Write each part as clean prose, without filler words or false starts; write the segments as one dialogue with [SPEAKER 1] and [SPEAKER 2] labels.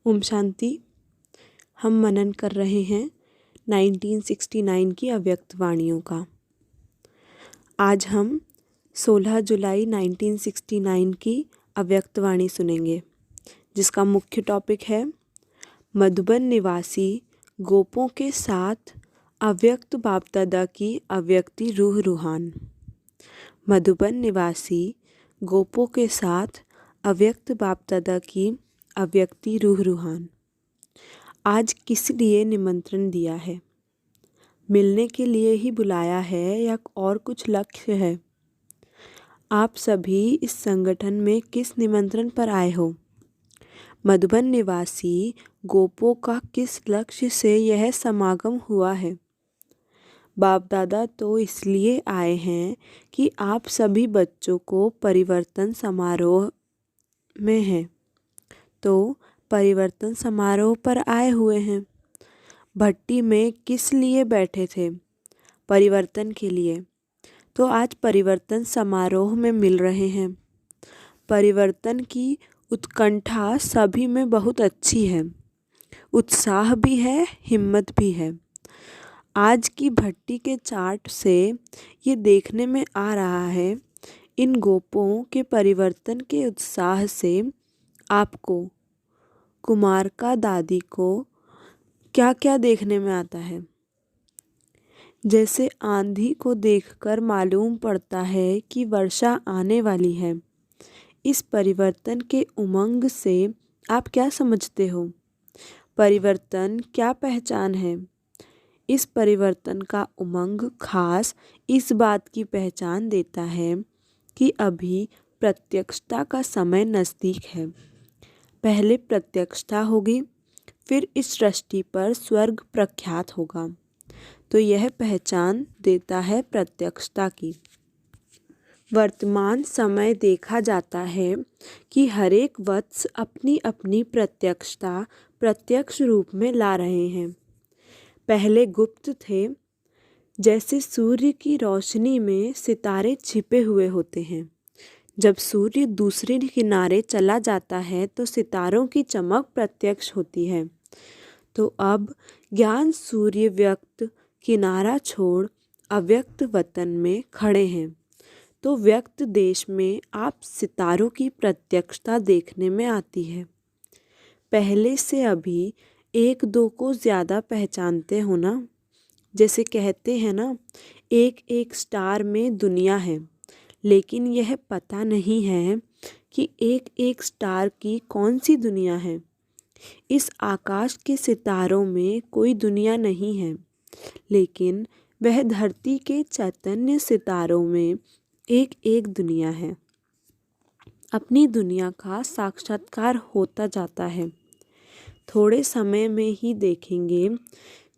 [SPEAKER 1] ओम शांति। हम मनन कर रहे हैं 1969 की अव्यक्त वाणियों का। आज हम 16 जुलाई 1969 की अव्यक्त वाणी सुनेंगे, जिसका मुख्य टॉपिक है मधुबन निवासी गोपों के साथ अव्यक्त बाप दादा की अव्यक्ति रूह रूहान। मधुबन निवासी गोपों के साथ अव्यक्त बाप दादा की अव्यक्ति रूह रूहान। आज किस लिए निमंत्रण दिया है? मिलने के लिए ही बुलाया है या और कुछ लक्ष्य है? आप सभी इस संगठन में किस निमंत्रण पर आए हो? मधुबन निवासी गोपों का किस लक्ष्य से यह समागम हुआ है? बाप दादा तो इसलिए आए हैं कि आप सभी बच्चों को परिवर्तन समारोह में हैं, तो परिवर्तन समारोह पर आए हुए हैं। भट्टी में किस लिए बैठे थे? परिवर्तन के लिए। तो आज परिवर्तन समारोह में मिल रहे हैं। परिवर्तन की उत्कंठा सभी में बहुत अच्छी है, उत्साह भी है, हिम्मत भी है। आज की भट्टी के चार्ट से ये देखने में आ रहा है, इन गोपों के परिवर्तन के उत्साह से आपको, कुमार का दादी को क्या क्या देखने में आता है। जैसे आंधी को देखकर मालूम पड़ता है कि वर्षा आने वाली है। इस परिवर्तन के उमंग से आप क्या समझते हो? परिवर्तन क्या पहचान है? इस परिवर्तन का उमंग खास इस बात की पहचान देता है कि अभी प्रत्यक्षता का समय नज़दीक है। पहले प्रत्यक्षता होगी, फिर इस सृष्टि पर स्वर्ग प्रख्यात होगा। तो यह पहचान देता है प्रत्यक्षता की। वर्तमान समय देखा जाता है कि हर एक वत्स अपनी अपनी प्रत्यक्षता प्रत्यक्ष रूप में ला रहे हैं। पहले गुप्त थे, जैसे सूर्य की रोशनी में सितारे छिपे हुए होते हैं। जब सूर्य दूसरे किनारे चला जाता है तो सितारों की चमक प्रत्यक्ष होती है। तो अब ज्ञान सूर्य व्यक्त किनारा छोड़ अव्यक्त वतन में खड़े हैं। तो व्यक्त देश में आप सितारों की प्रत्यक्षता देखने में आती है। पहले से अभी एक दो को ज़्यादा पहचानते हो ना। जैसे कहते हैं ना, एक एक स्टार में दुनिया है, लेकिन यह पता नहीं है कि एक एक स्टार की कौन सी दुनिया है। इस आकाश के सितारों में कोई दुनिया नहीं है, लेकिन वह धरती के चैतन्य सितारों में एक एक दुनिया है। अपनी दुनिया का साक्षात्कार होता जाता है। थोड़े समय में ही देखेंगे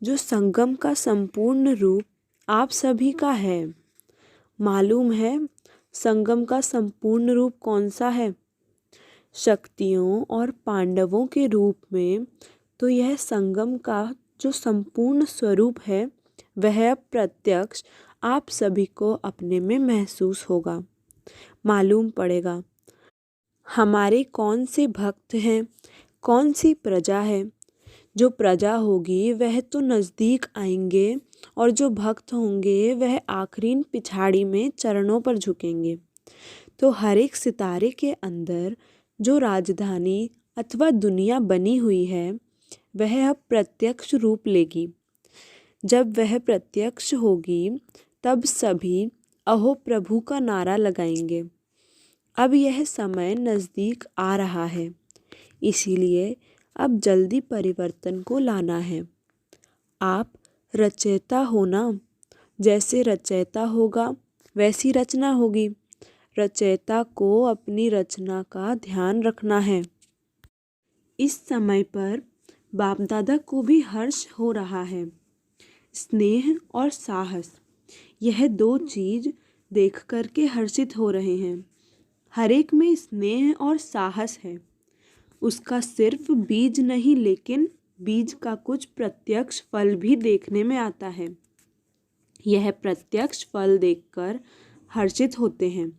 [SPEAKER 1] जो संगम का संपूर्ण रूप आप सभी का है। मालूम है संगम का संपूर्ण रूप कौन सा है? शक्तियों और पांडवों के रूप में। तो यह संगम का जो संपूर्ण स्वरूप है, वह प्रत्यक्ष आप सभी को अपने में महसूस होगा, मालूम पड़ेगा। हमारे कौन से भक्त हैं, कौन सी प्रजा है। जो प्रजा होगी वह तो नज़दीक आएंगे, और जो भक्त होंगे वह आखिरी पिछाड़ी में चरणों पर झुकेंगे। तो हर एक सितारे के अंदर जो राजधानी अथवा दुनिया बनी हुई है, वह अब प्रत्यक्ष रूप लेगी। जब वह प्रत्यक्ष होगी तब सभी अहो प्रभु का नारा लगाएंगे। अब यह समय नज़दीक आ रहा है, इसीलिए अब जल्दी परिवर्तन को लाना है। आप रचयिता हो ना। जैसे रचयिता होगा वैसी रचना होगी। रचयिता को अपनी रचना का ध्यान रखना है। इस समय पर बाप दादा को भी हर्ष हो रहा है। स्नेह और साहस, यह दो चीज़ देख कर के हर्षित हो रहे हैं। हर एक में स्नेह और साहस है। उसका सिर्फ बीज नहीं, लेकिन बीज का कुछ प्रत्यक्ष फल भी देखने में आता है। यह प्रत्यक्ष फल देखकर हर्षित होते हैं,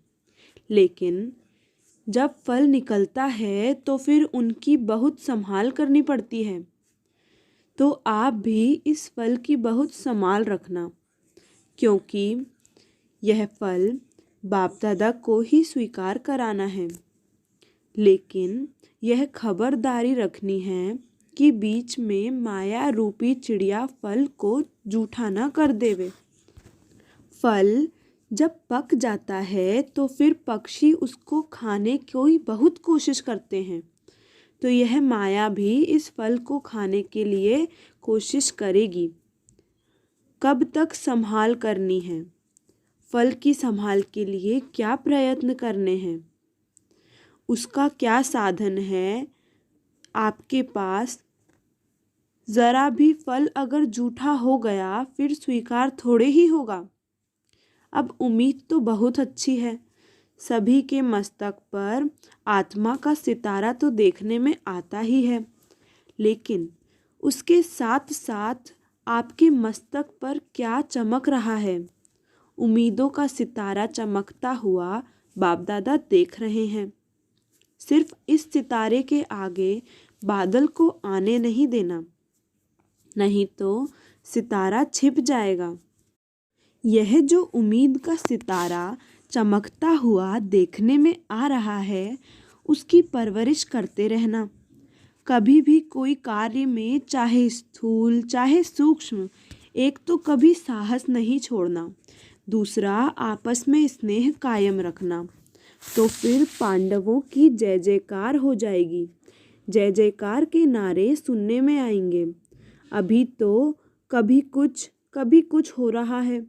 [SPEAKER 1] लेकिन जब फल निकलता है तो फिर उनकी बहुत संभाल करनी पड़ती है। तो आप भी इस फल की बहुत संभाल रखना, क्योंकि यह फल बाप दादा को ही स्वीकार कराना है। लेकिन यह खबरदारी रखनी है कि बीच में माया रूपी चिड़िया फल को जूठा न कर देवे। फल जब पक जाता है तो फिर पक्षी उसको खाने की बहुत कोशिश करते हैं। तो यह माया भी इस फल को खाने के लिए कोशिश करेगी। कब तक संभाल करनी है? फल की संभाल के लिए क्या प्रयत्न करने हैं? उसका क्या साधन है आपके पास? ज़रा भी फल अगर जूठा हो गया फिर स्वीकार थोड़े ही होगा। अब उम्मीद तो बहुत अच्छी है। सभी के मस्तक पर आत्मा का सितारा तो देखने में आता ही है, लेकिन उसके साथ साथ आपके मस्तक पर क्या चमक रहा है? उम्मीदों का सितारा चमकता हुआ बाप दादा देख रहे हैं। सिर्फ इस सितारे के आगे बादल को आने नहीं देना, नहीं तो सितारा छिप जाएगा। यह जो उम्मीद का सितारा चमकता हुआ देखने में आ रहा है, उसकी परवरिश करते रहना। कभी भी कोई कार्य में, चाहे स्थूल चाहे सूक्ष्म, एक तो कभी साहस नहीं छोड़ना, दूसरा आपस में स्नेह कायम रखना। तो फिर पांडवों की जय जयकार हो जाएगी। जय जयकार के नारे सुनने में आएंगे। अभी तो कभी कुछ हो रहा है।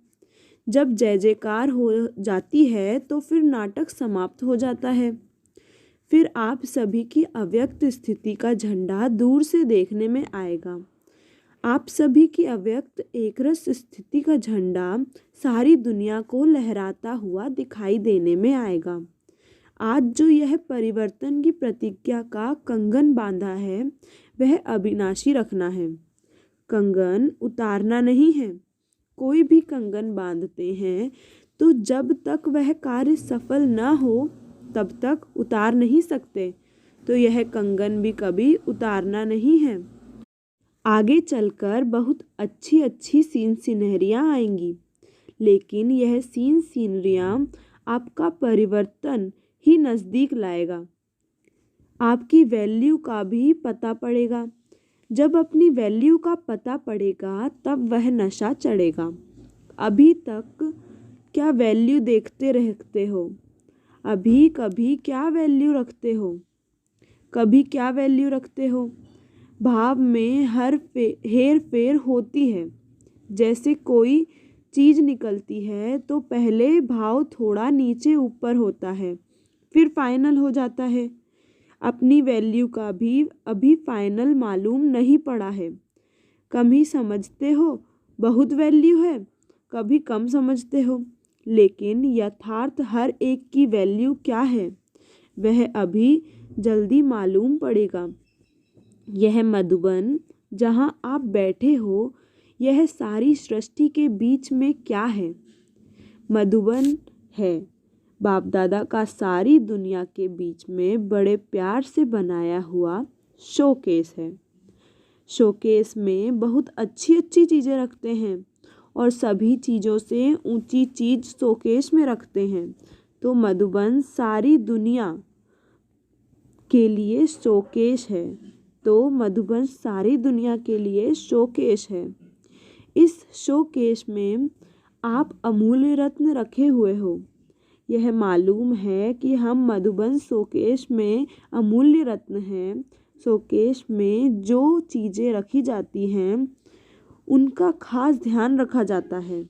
[SPEAKER 1] जब जय जयकार हो जाती है तो फिर नाटक समाप्त हो जाता है। फिर आप सभी की अव्यक्त स्थिति का झंडा दूर से देखने में आएगा। आप सभी की अव्यक्त एकरस स्थिति का झंडा सारी दुनिया को लहराता हुआ दिखाई देने में आएगा। आज जो यह परिवर्तन की प्रतिज्ञा का कंगन बांधा है, वह अविनाशी रखना है। कंगन उतारना नहीं है। कोई भी कंगन बांधते हैं तो जब तक वह कार्य सफल न हो तब तक उतार नहीं सकते। तो यह कंगन भी कभी उतारना नहीं है। आगे चलकर बहुत अच्छी अच्छी सीन सिनहरियाँ आएंगी, लेकिन यह सीन सीनरियाँ आपका परिवर्तन ही नज़दीक लाएगा। आपकी वैल्यू का भी पता पड़ेगा। जब अपनी वैल्यू का पता पड़ेगा तब वह नशा चढ़ेगा। अभी तक क्या वैल्यू देखते रहते हो? अभी कभी क्या वैल्यू रखते हो? कभी क्या वैल्यू रखते हो? भाव में हेर फेर होती है। जैसे कोई चीज़ निकलती है तो पहले भाव थोड़ा नीचे ऊपर होता है, फिर फाइनल हो जाता है। अपनी वैल्यू का भी अभी फाइनल मालूम नहीं पड़ा है। कम ही समझते हो बहुत वैल्यू है, कभी कम समझते हो, लेकिन यथार्थ हर एक की वैल्यू क्या है वह अभी जल्दी मालूम पड़ेगा। यह मधुबन जहाँ आप बैठे हो, यह सारी सृष्टि के बीच में क्या है? मधुबन है। बाप दादा का सारी दुनिया के बीच में बड़े प्यार से बनाया हुआ शोकेस है। शोकेस में बहुत अच्छी अच्छी चीज़ें रखते हैं और सभी चीज़ों से ऊंची चीज़ शोकेस में रखते हैं। तो मधुबन सारी दुनिया के लिए शोकेस है। तो मधुबन सारी दुनिया के लिए शोकेस है। इस शोकेस में आप अमूल्य रत्न रखे हुए हो। यह मालूम है कि हम मधुबन शोकेस में अमूल्य रत्न हैं। शोकेस में जो चीज़ें रखी जाती हैं उनका खास ध्यान रखा जाता है।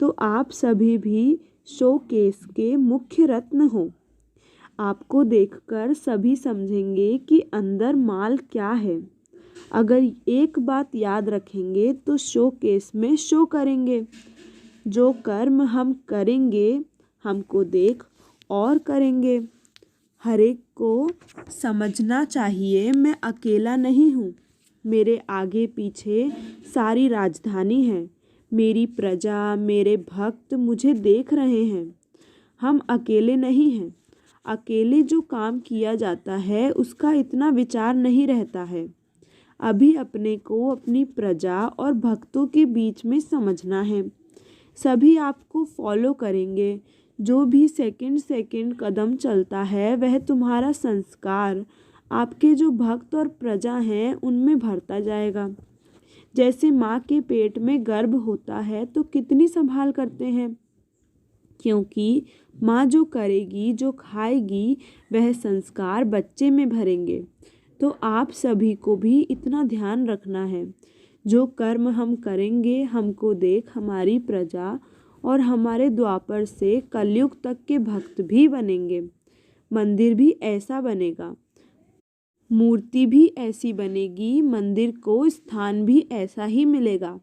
[SPEAKER 1] तो आप सभी भी शोकेस के मुख्य रत्न हो। आपको देखकर सभी समझेंगे कि अंदर माल क्या है। अगर एक बात याद रखेंगे तो शोकेस में शो करेंगे। जो कर्म हम करेंगे हमको देख और करेंगे। हर एक को समझना चाहिए मैं अकेला नहीं हूँ। मेरे आगे पीछे सारी राजधानी है। मेरी प्रजा, मेरे भक्त मुझे देख रहे हैं। हम अकेले नहीं हैं। अकेले जो काम किया जाता है उसका इतना विचार नहीं रहता है। अभी अपने को अपनी प्रजा और भक्तों के बीच में समझना है। सभी आपको फॉलो करेंगे। जो भी सेकंड सेकंड कदम चलता है वह तुम्हारा संस्कार आपके जो भक्त और प्रजा हैं उनमें भरता जाएगा। जैसे माँ के पेट में गर्भ होता है तो कितनी संभाल करते हैं, क्योंकि माँ जो करेगी, जो खाएगी, वह संस्कार बच्चे में भरेंगे। तो आप सभी को भी इतना ध्यान रखना है। जो कर्म हम करेंगे, हमको देख हमारी प्रजा और हमारे द्वापर से कलयुग तक के भक्त भी बनेंगे। मंदिर भी ऐसा बनेगा, मूर्ति भी ऐसी बनेगी, मंदिर को स्थान भी ऐसा ही मिलेगा।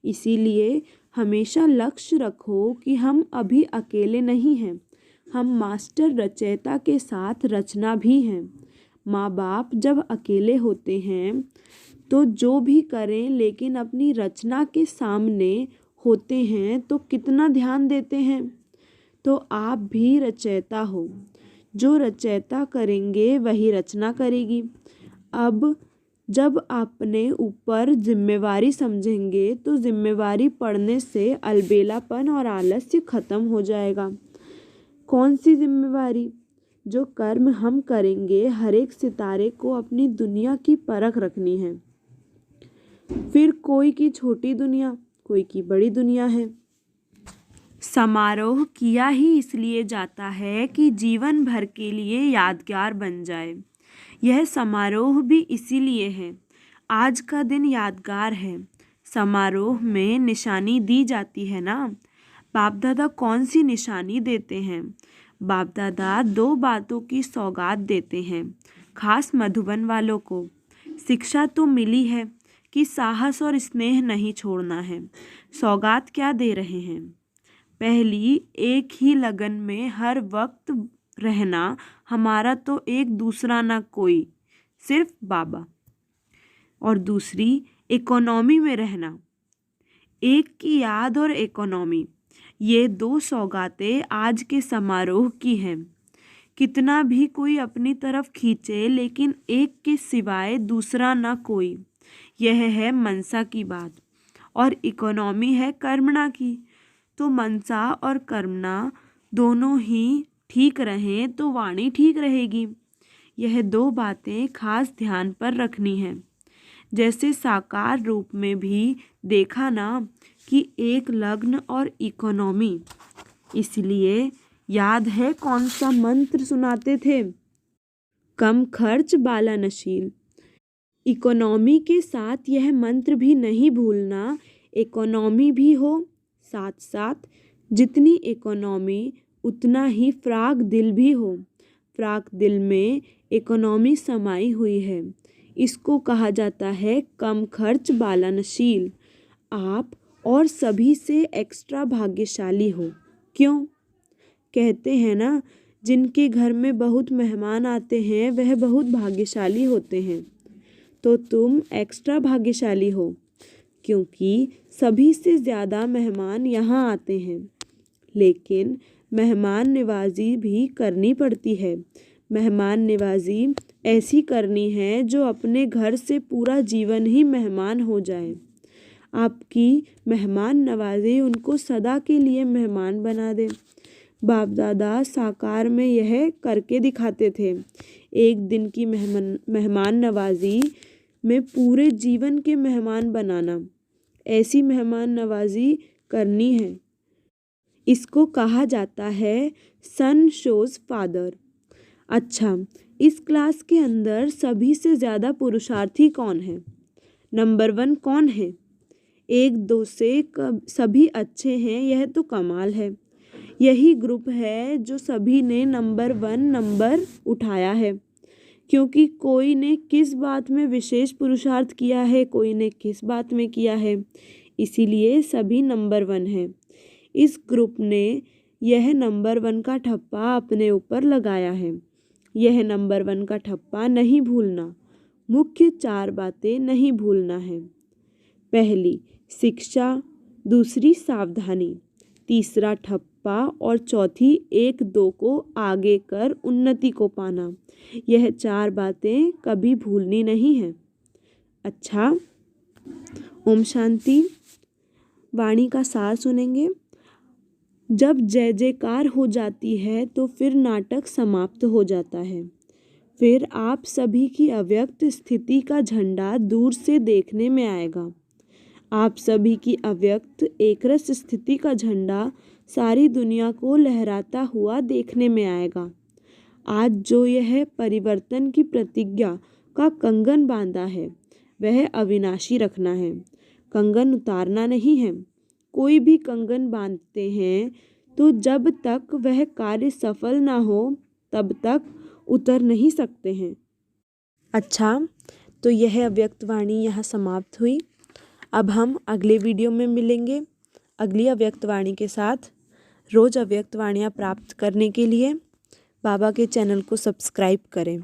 [SPEAKER 1] इसीलिए हमेशा लक्ष्य रखो कि हम अभी अकेले नहीं हैं, हम मास्टर रचयिता के साथ रचना भी हैं। माँ बाप जब अकेले होते हैं तो जो भी करें लेकिन अपनी रचना के सामने होते हैं तो कितना ध्यान देते हैं। तो आप भी रचयिता हो, जो रचयिता करेंगे वही रचना करेगी। अब जब अपने ऊपर जिम्मेवारी समझेंगे तो जिम्मेवारी पड़ने से अलबेलापन और आलस्य खत्म हो जाएगा। कौन सी जिम्मेवारी? जो कर्म हम करेंगे, हर एक सितारे को अपनी दुनिया की परख रखनी है। फिर कोई की छोटी दुनिया, कोई की बड़ी दुनिया है। समारोह किया ही इसलिए जाता है कि जीवन भर के लिए यादगार बन जाए। यह समारोह भी इसीलिए है। आज का दिन यादगार है। समारोह में निशानी दी जाती है ना। बाप दादा कौन सी निशानी देते हैं? बाप दादा 2 बातों की सौगात देते हैं, खास मधुबन वालों को। शिक्षा तो मिली है कि साहस और स्नेह नहीं छोड़ना है। सौगात क्या दे रहे हैं? पहली, एक ही लगन में हर वक्त रहना, हमारा तो एक दूसरा ना कोई, सिर्फ बाबा। और दूसरी, इकोनॉमी में रहना, एक की याद और इकोनॉमी। ये 2 सौगातें आज के समारोह की हैं। कितना भी कोई अपनी तरफ खींचे लेकिन एक के सिवाय दूसरा ना कोई, यह है मनसा की बात। और इकोनॉमी है कर्मणा की। तो मनसा और कर्मणा दोनों ही ठीक रहें तो वाणी ठीक रहेगी। यह 2 बातें खास ध्यान पर रखनी हैं। जैसे साकार रूप में भी देखा ना कि एक लग्न और इकोनॉमी। इसलिए याद है कौन सा मंत्र सुनाते थे? कम खर्च बाला नशील। इकोनॉमी के साथ यह मंत्र भी नहीं भूलना, इकोनॉमी भी हो साथ साथ। जितनी इकोनॉमी उतना ही फ्राक दिल भी हो। फ्राक दिल में इकोनॉमी समाई हुई है। इसको कहा जाता है कम खर्च बाला नशील। आप और सभी से एक्स्ट्रा भाग्यशाली हो। क्यों? कहते हैं ना, जिनके घर में बहुत मेहमान आते हैं वह बहुत भाग्यशाली होते हैं। तो तुम एक्स्ट्रा भाग्यशाली हो, क्योंकि सभी से ज़्यादा मेहमान यहाँ आते हैं। लेकिन मेहमान नवाजी भी करनी पड़ती है। मेहमान नवाजी ऐसी करनी है जो अपने घर से पूरा जीवन ही मेहमान हो जाए। आपकी मेहमान नवाजी उनको सदा के लिए मेहमान बना दे। बाप दादा साकार में यह करके दिखाते थे। एक दिन की मेहमान नवाजी में पूरे जीवन के मेहमान बनाना, ऐसी मेहमान नवाजी करनी है। इसको कहा जाता है सन शोज फादर। अच्छा, इस क्लास के अंदर सभी से ज़्यादा पुरुषार्थी कौन है? नंबर 1 कौन है? 1-2 से सभी अच्छे हैं, यह तो कमाल है। यही ग्रुप है जो सभी ने नंबर 1 नंबर उठाया है। क्योंकि कोई ने किस बात में विशेष पुरुषार्थ किया है, कोई ने किस बात में किया है, इसीलिए सभी नंबर 1 हैं। इस ग्रुप ने यह नंबर 1 का ठप्पा अपने ऊपर लगाया है। यह नंबर 1 का ठप्पा नहीं भूलना। मुख्य 4 बातें नहीं भूलना है। पहली शिक्षा, दूसरी सावधानी, तीसरा पा और चौथी 1-2 को आगे कर उन्नति को पाना। यह 4 बातें कभी भूलनी नहीं है। अच्छा, ओम शांति। वाणी का सार सुनेंगे। जब जय जयकार हो जाती है तो फिर नाटक समाप्त हो जाता है। फिर आप सभी की अव्यक्त स्थिति का झंडा दूर से देखने में आएगा। आप सभी की अव्यक्त एकरस स्थिति का झंडा सारी दुनिया को लहराता हुआ देखने में आएगा। आज जो यह परिवर्तन की प्रतिज्ञा का कंगन बांधा है वह अविनाशी रखना है, कंगन उतारना नहीं है। कोई भी कंगन बांधते हैं तो जब तक वह कार्य सफल ना हो तब तक उतर नहीं सकते हैं। अच्छा, तो यह अव्यक्त वाणी यहाँ समाप्त हुई। अब हम अगले वीडियो में मिलेंगे अगली अव्यक्त वाणी के साथ। रोज़ अव्यक्त वाणियाँ प्राप्त करने के लिए बाबा के चैनल को सब्सक्राइब करें।